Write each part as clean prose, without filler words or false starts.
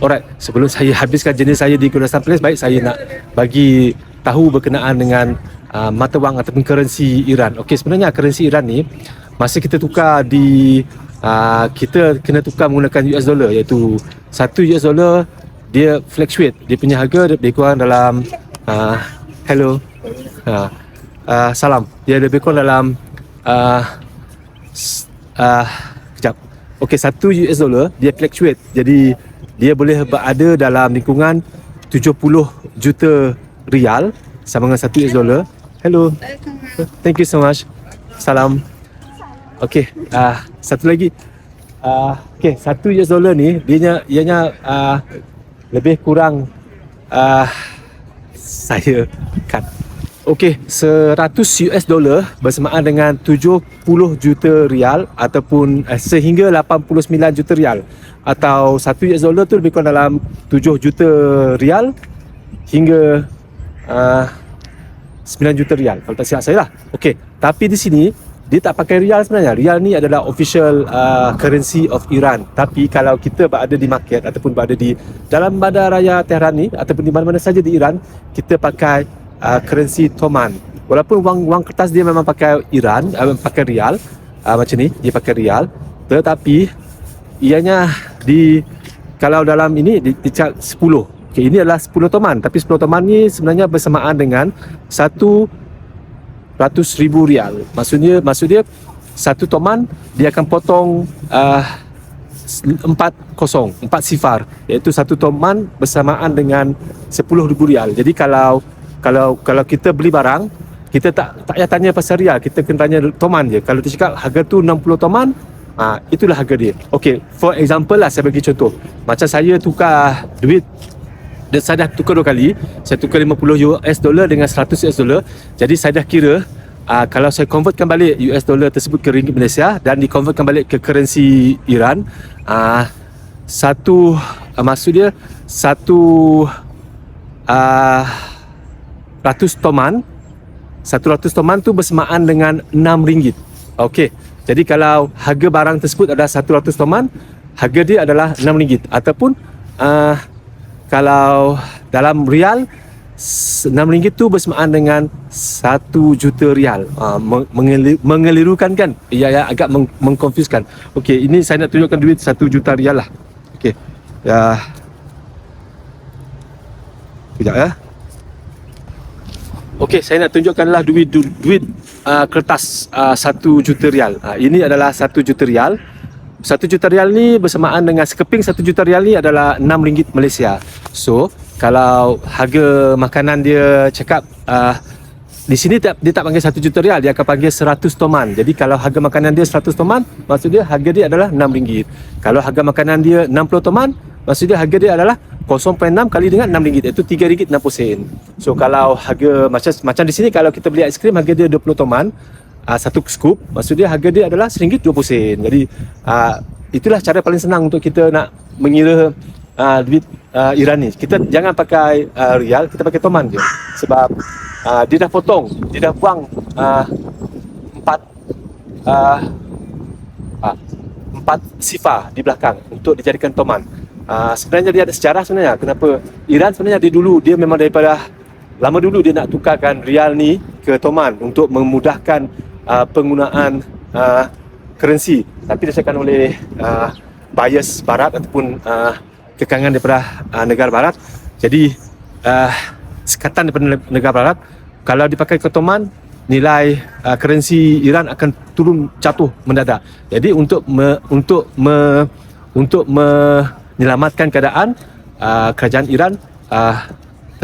Alright, sebelum saya habiskan jenis saya di Kurdistan Place, baik saya nak bagi tahu berkenaan dengan mata wang ataupun currency Iran. Okey, sebenarnya currency Iran ni masa kita tukar kita kena tukar menggunakan US dollar, iaitu 1 US dollar dia fluctuate, dia punya harga lebih kurang dalam hello salam, dia lebih kurang dalam kejap. Okey, 1 US dollar dia fluctuate, jadi dia boleh berada dalam lingkungan 70 juta rial sama dengan 1 US dollar. Hello, thank you so much. Salam. Okey, satu lagi. Okey, 1 US dollar ni ianya lebih kurang saya cut. Okey, 100 US dollar bersamaan dengan 70 juta rial ataupun sehingga 89 juta rial, atau 1 US dollar tu lebih kurang dalam 7 juta rial hingga 9 juta rial kalau tak silap saya lah. Okey, tapi di sini dia tak pakai rial sebenarnya. Rial ni adalah official currency of Iran. Tapi kalau kita berada di market ataupun berada di dalam bandar raya Tehran ni ataupun di mana-mana saja di Iran, kita pakai currency Toman. Walaupun wang kertas dia memang pakai Iran, pakai rial, macam ni dia pakai rial, tetapi ianya kalau dalam ini dicap 10. Okey, ini adalah 10 Toman, tapi 10 Toman ni sebenarnya bersamaan dengan 100,000 rial. Maksud dia 1 Toman dia akan potong 4 sifar, iaitu 1 Toman bersamaan dengan 10,000 rial. Jadi kalau kita beli barang, kita tak payah tanya pasal rial, kita kena tanya Toman je. Kalau dia cakap harga tu 60 Toman, itulah harga dia. Okey, for example lah, saya bagi contoh. Macam saya tukar duit, dan saya dah tukar 2 kali. Saya tukar 50 US dollar dengan 100 US dollar. Jadi saya dah kira kalau saya convertkan balik US dollar tersebut ke ringgit Malaysia dan dikonvertkan balik ke currency Iran, maksud dia 100 Toman, 100 Toman tu bersamaan dengan 6 ringgit. Okey, jadi kalau harga barang tersebut adalah 100 Toman, harga dia adalah 6 ringgit. Ataupun kalau dalam rial, 6 ringgit tu bersamaan dengan 1 juta rial. Mengelirukan kan? Ya, agak mengkonfuskan. Okey, ini saya nak tunjukkan duit 1 juta rial lah. Okey, sekejap ya. Okey, saya nak tunjukkanlah duit kertas 1 juta rial. Ini adalah 1 juta rial. 1 juta rial ni bersamaan dengan sekeping 1 juta rial ni adalah 6 ringgit Malaysia. So, kalau harga makanan dia cakap di sini dia tak panggil 1 juta rial, dia akan panggil 100 Toman. Jadi kalau harga makanan dia 100 Toman, maksud dia harga dia adalah 6 ringgit. Kalau harga makanan dia 60 Toman, maksud dia harga dia adalah 0.6 kali dengan 6 ringgit, iaitu 3 ringgit 60 sen. So kalau harga macam di sini, kalau kita beli aiskrim harga dia 20 Toman, 1 scoop, maksud dia harga dia adalah RM1.20. Jadi itulah cara paling senang untuk kita nak mengira duit Iran ni. Kita jangan pakai rial, kita pakai Toman je. Sebab dia dah potong, dia dah buang 4 sifar di belakang untuk dijadikan Toman. Sebenarnya dia ada sejarah sebenarnya. Kenapa Iran sebenarnya dia memang daripada lama dulu dia nak tukarkan rial ni ke Toman untuk memudahkan penggunaan currency, tapi disahkan oleh bias barat ataupun kekangan daripada negara barat. Jadi sekatan daripada negara barat, kalau dipakai ke Toman, nilai currency Iran akan turun jatuh mendadak. Jadi untuk menyelamatkan keadaan, kerajaan Iran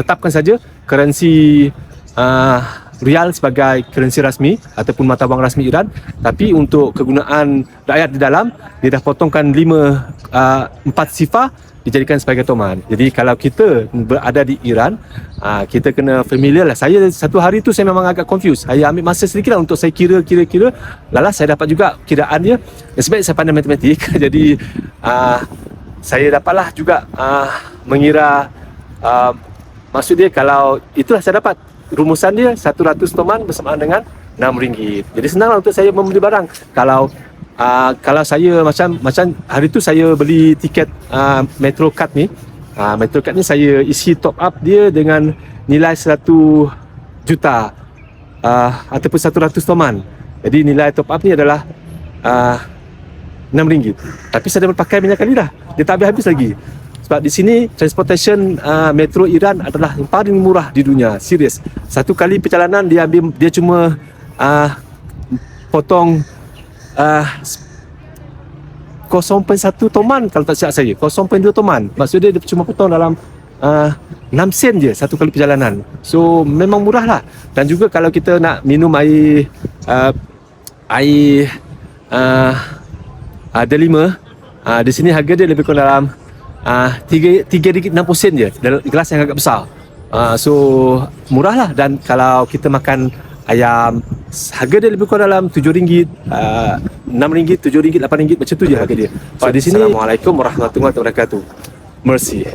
tetapkan saja currency rial sebagai currency rasmi ataupun mata wang rasmi Iran, tapi untuk kegunaan rakyat di dalam, dia dah potongkan 4 sifar dijadikan sebagai Toman. Jadi kalau kita berada di Iran, kita kena familiar lah. Saya satu hari tu saya memang agak confused. Saya ambil masa sedikit lah untuk saya kira. Lalas saya dapat juga kiraan dia. Sebab saya pandai matematik, jadi saya dapatlah juga mengira, maksud dia kalau itulah saya dapat rumusan dia 100 Toman bersamaan dengan 6 ringgit. Jadi senanglah untuk saya membeli barang. Kalau Kalau saya macam hari tu saya beli tiket Metro Card ni. Metro Card ni saya isi top up dia dengan nilai 1 juta ataupun 100 toman. Jadi nilai top up ni adalah RM6. Tapi saya dah berpakai banyak kali dah. Dia tak habis-habis lagi. Sebab di sini transportation metro Iran adalah yang paling murah di dunia. Serius. Satu kali perjalanan dia cuma potong 0.1 toman kalau tak silap saya. 0.2 toman. Maksudnya dia cuma potong dalam 6 sen je satu kali perjalanan. So memang murah lah. Dan juga kalau kita nak minum air delima, di sini harga dia lebih kurang dalam RM3.60 je dalam gelas yang agak besar. So murah lah. Dan kalau kita makan ayam, harga dia lebih kurang dalam RM7, RM6, RM7, RM8, macam tu je harga dia. So di sini, Assalamualaikum warahmatullahi wabarakatuh. Mercy.